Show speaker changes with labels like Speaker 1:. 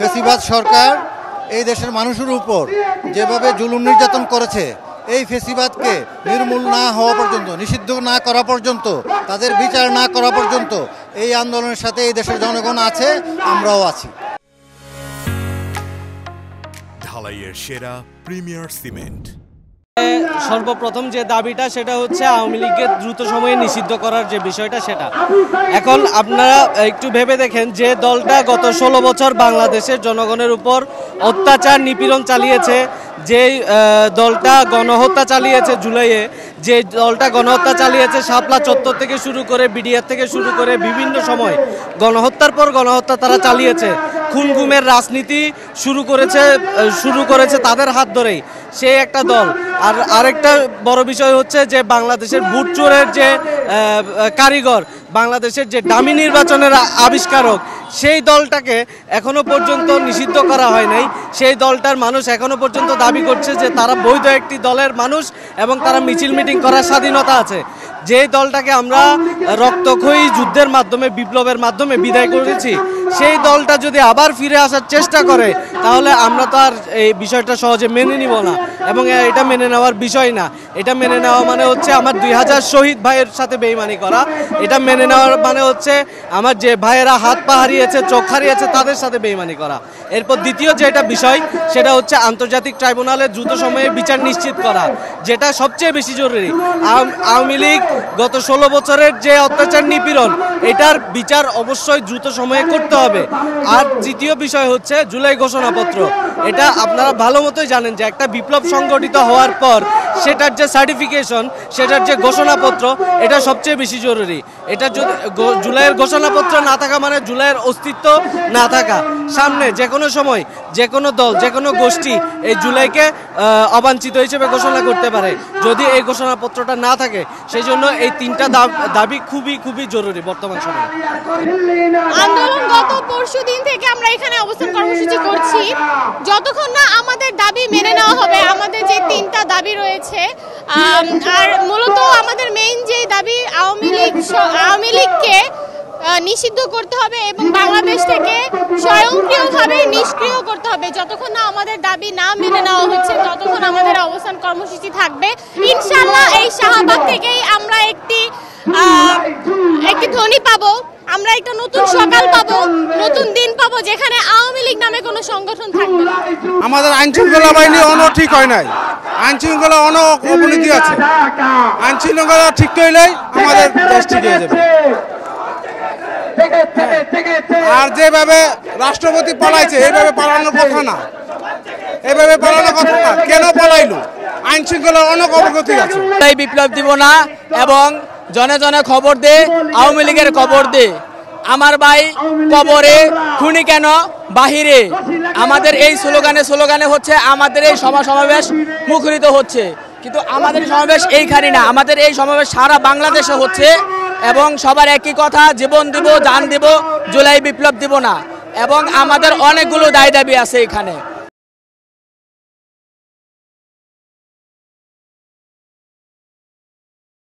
Speaker 1: ফেসিবাদ সরকার এই দেশের মানুষের উপর যেভাবে জুলুম নির্যাতন করেছে, এই ফেসিবাদকে নির্মূল না হওয়া পর্যন্ত, নিষিদ্ধ না করা পর্যন্ত, তাদের বিচার না করা পর্যন্ত এই আন্দোলনের সাথে এই দেশের জনগণ আছে, আমরাও আছি।
Speaker 2: ঢালাইয়ের সেরা প্রিমিয়ার সিমেন্ট।
Speaker 3: সর্বপ্রথম যে দাবিটা সেটা হচ্ছে আওয়ামী লীগের দ্রুত সময়ে নিষিদ্ধ করার যে বিষয়টা সেটা। এখন আপনারা একটু ভেবে দেখেন যে দলটা গত 16 বছর বাংলাদেশের জনগণের উপর অত্যাচার নিপীড়ন চালিয়েছে, যে দলটা গণহত্যা চালিয়েছে জুলাইয়ে, যে দলটা গণহত্যা চালিয়েছে শাপলা চত্বর থেকে শুরু করে বিডিআর থেকে শুরু করে বিভিন্ন সময় গণহত্যার পর গণহত্যা তারা চালিয়েছে, খুন গুমের রাজনীতি শুরু করেছে তাদের হাত ধরেই সেই একটা দল। আর আরেকটা বড় বিষয় হচ্ছে যে বাংলাদেশের ভোট চোরের যে কারিগর, বাংলাদেশের যে ডামি নির্বাচনের আবিষ্কারক, সেই দলটাকে এখনো পর্যন্ত নিষিদ্ধ করা হয় নাই। সেই দলটার মানুষ এখনো পর্যন্ত দাবি করছে যে তারা বৈধ একটি দলের মানুষ এবং তারা মিছিল মিটিং করার স্বাধীনতা আছে। যে দলটাকে আমরা রক্তক্ষয়ী যুদ্ধের মাধ্যমে, বিপ্লবের মাধ্যমে বিদায় করেছি, সেই দলটা যদি আবার ফিরে আসার চেষ্টা করে তাহলে আমরা তো আর এই বিষয়টা সহজে মেনে নিব না, এবং এটা মেনে নেওয়ার বিষয় না। এটা মেনে নেওয়া মানে হচ্ছে আমার 2000 শহীদ ভাইয়ের সাথে বেইমানি করা। এটা মেনে নেওয়ার মানে হচ্ছে আমার যে ভাইয়েরা হাত পা হারিয়েছে, চোখ হারিয়েছে, তাদের সাথে বেইমানি করা। এরপর দ্বিতীয় যেটা বিষয় সেটা হচ্ছে আন্তর্জাতিক ট্রাইব্যুনালে দ্রুত সময়ে বিচার নিশ্চিত করা, যেটা সবচেয়ে বেশি জরুরি। আওয়ামী লীগ গত 16 বছরের যে অত্যাচার নিপীড়ন, এটার বিচার অবশ্যই দ্রুত সময়ে করতে হবে। আর তৃতীয় বিষয় হচ্ছে জুলাই ঘোষণাপত্র। এটা আপনারা ভালো মতোই জানেন যে একটা বিপ্লব সংগঠিত হওয়ার পর সেটার যে সার্টিফিকেশন, সেটার যে ঘোষণাপত্র, এটা সবচেয়ে বেশি জরুরি। এটা যদি জুলাইয়ের ঘোষণাপত্র না থাকা মানে জুলাইয়ের অস্তিত্ব না থাকা। সামনে যে কোনো সময় যে কোনো দল, যে কোনো গোষ্ঠী এই জুলাইকে অবাঞ্ছিত হিসেবে ঘোষণা করতে পারে যদি এই ঘোষণাপত্রটা না থাকে। সেই জন্য এই তিনটা দাবি খুবই খুবই জরুরি বর্তমান সময়ে।
Speaker 4: আন্দোলন গত পরশুদিন থেকে আমরা এখানে অবস্থান কর্মসূচি করছি। যতক্ষণ না আমাদের দাবি মেনে নেওয়া হবে, আমাদের যে তিনটা দাবি রয়েছে, আর মূলত আমাদের মেইন যে দাবি আওয়ামী লীগকে নিষিদ্ধ করতে হবে এবং বাংলাদেশ থেকে স্বয়ংক্রিয়ভাবে নিষ্ক্রিয় করতে হবে। যতক্ষণ না আমাদের দাবি না মেনে নেওয়া হচ্ছে ততক্ষণ আমাদের অবস্থান কর্মসূচি থাকবে। ইনশাআল্লাহ এই শাহবাগ থেকেই আমরা একটি ধ্বনি পাবো, আমরা একটা নতুন সকাল পাবো, নতুন দিন পাবো, যেখানে আওয়ামী লীগ নামে কোনো সংগঠন থাকবে না।
Speaker 5: আমাদের আইন শৃঙ্খলা বাহিনী ঠিক হয় নাই, আইন শৃঙ্খলা অবনতি আছে। আইন শৃঙ্খলা ঠিক হইলেই আমাদের দেশ ঠিক হয়ে যাবে। আর যেভাবে রাষ্ট্রপতি পালাইছে এইভাবে পালানোর কথা না, এইভাবে পালানোর কথা না। কেন পালাইলো? আইন শৃঙ্খলা অনেক অবগতি আছে।
Speaker 6: এই বিপ্লব দিব না এবং জনে জনে খবর দে, আওয়ামী লীগের খবর দে। আমার ভাই কবরে, খুনি কেন বাহিরে। আমাদের এই স্লোগানে হচ্ছে আমাদের এই সমাবেশ মুখরিত হচ্ছে, কিন্তু আমাদের সমাবেশ এইখানে না, আমাদের এই সমাবেশ সারা বাংলাদেশে হচ্ছে এবং সবার একই কথা, জীবন দিব, জান দিব, জুলাই বিপ্লব দিব না। এবং আমাদের অনেকগুলো দাবি আছে এখানে।